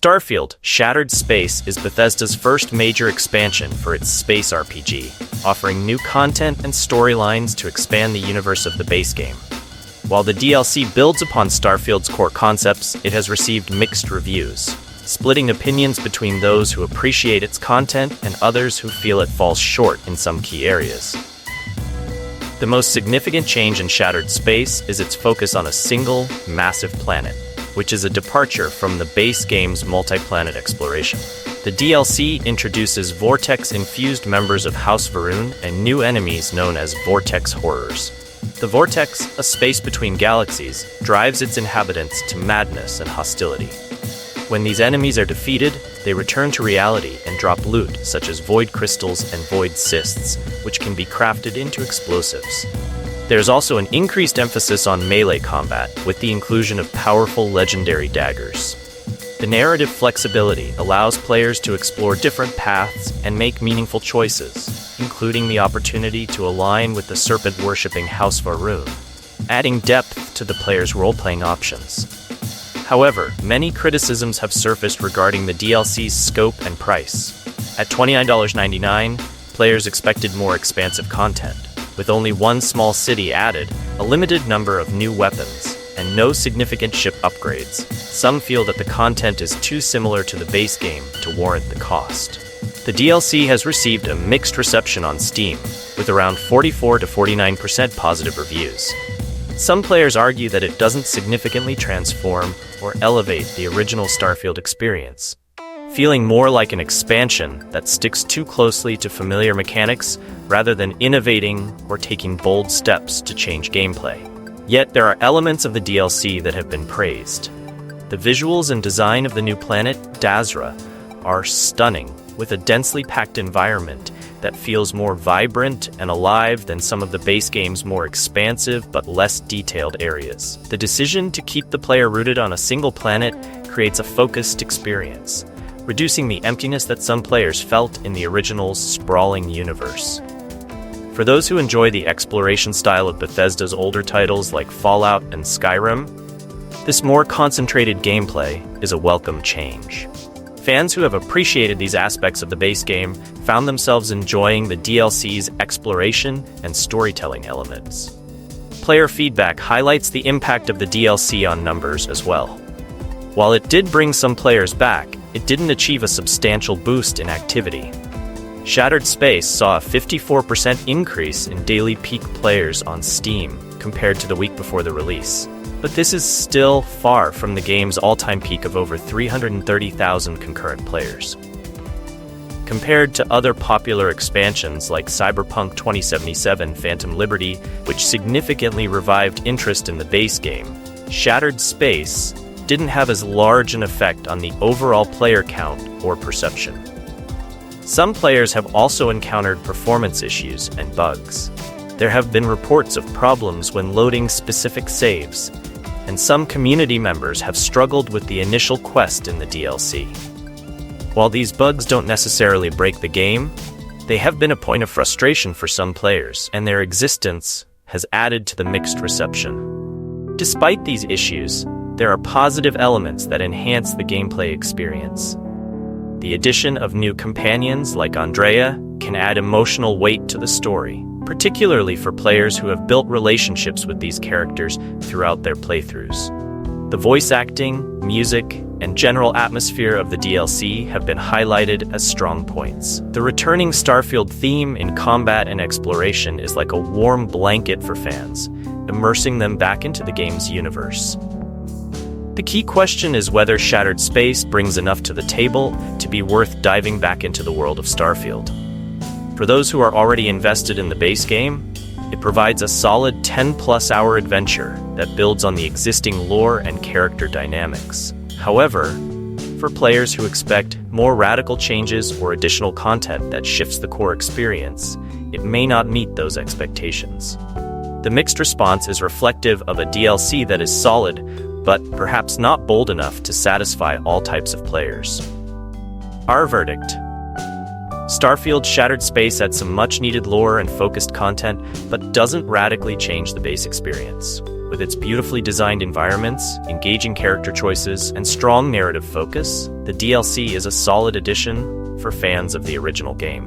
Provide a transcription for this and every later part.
Starfield: Shattered Space is Bethesda's first major expansion for its space RPG, offering new content and storylines to expand the universe of the base game. While the DLC builds upon Starfield's core concepts, it has received mixed reviews, splitting opinions between those who appreciate its content and others who feel it falls short in some key areas. The most significant change in Shattered Space is its focus on a single, massive planet, which is a departure from the base game's multi-planet exploration. The DLC introduces Vortex-infused members of House Va'ruun and new enemies known as Vortex Horrors. The Vortex, a space between galaxies, drives its inhabitants to madness and hostility. When these enemies are defeated, they return to reality and drop loot such as void crystals and void cysts, which can be crafted into explosives. There's also an increased emphasis on melee combat, with the inclusion of powerful legendary daggers. The narrative flexibility allows players to explore different paths and make meaningful choices, including the opportunity to align with the serpent-worshipping House Va'ruun, adding depth to the player's role-playing options. However, many criticisms have surfaced regarding the DLC's scope and price. At $29.99, players expected more expansive content, with only one small city added, a limited number of new weapons, and no significant ship upgrades. Some feel that the content is too similar to the base game to warrant the cost. The DLC has received a mixed reception on Steam, with around 44 to 49% positive reviews. Some players argue that it doesn't significantly transform or elevate the original Starfield experience, feeling more like an expansion that sticks too closely to familiar mechanics rather than innovating or taking bold steps to change gameplay. Yet there are elements of the DLC that have been praised. The visuals and design of the new planet, Dazra, are stunning, with a densely packed environment that feels more vibrant and alive than some of the base game's more expansive but less detailed areas. The decision to keep the player rooted on a single planet creates a focused experience, reducing the emptiness that some players felt in the original's sprawling universe. For those who enjoy the exploration style of Bethesda's older titles like Fallout and Skyrim, this more concentrated gameplay is a welcome change. Fans who have appreciated these aspects of the base game found themselves enjoying the DLC's exploration and storytelling elements. Player feedback highlights the impact of the DLC on numbers as well. While it did bring some players back, it didn't achieve a substantial boost in activity. Shattered Space saw a 54% increase in daily peak players on Steam compared to the week before the release. But this is still far from the game's all-time peak of over 330,000 concurrent players. Compared to other popular expansions like Cyberpunk 2077 Phantom Liberty, which significantly revived interest in the base game, Shattered Space didn't have as large an effect on the overall player count or perception. Some players have also encountered performance issues and bugs. There have been reports of problems when loading specific saves, and some community members have struggled with the initial quest in the DLC. While these bugs don't necessarily break the game, they have been a point of frustration for some players, and their existence has added to the mixed reception. Despite these issues, there are positive elements that enhance the gameplay experience. The addition of new companions like Andrea can add emotional weight to the story, particularly for players who have built relationships with these characters throughout their playthroughs. The voice acting, music, and general atmosphere of the DLC have been highlighted as strong points. The returning Starfield theme in combat and exploration is like a warm blanket for fans, immersing them back into the game's universe. The key question is whether Shattered Space brings enough to the table to be worth diving back into the world of Starfield. For those who are already invested in the base game, it provides a solid 10-plus hour adventure that builds on the existing lore and character dynamics. However, for players who expect more radical changes or additional content that shifts the core experience, it may not meet those expectations. The mixed response is reflective of a DLC that is solid, but perhaps not bold enough to satisfy all types of players. Our verdict: Starfield: Shattered Space adds some much-needed lore and focused content, but doesn't radically change the base experience. With its beautifully designed environments, engaging character choices, and strong narrative focus, the DLC is a solid addition for fans of the original game.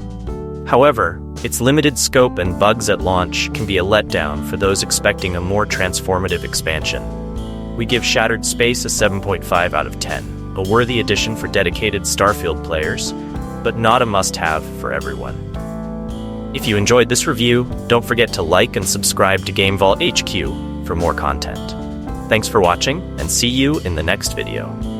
However, its limited scope and bugs at launch can be a letdown for those expecting a more transformative expansion. We give Shattered Space a 7.5 out of 10, a worthy addition for dedicated Starfield players, but not a must-have for everyone. If you enjoyed this review, don't forget to like and subscribe to GameVault HQ for more content. Thanks for watching, and see you in the next video.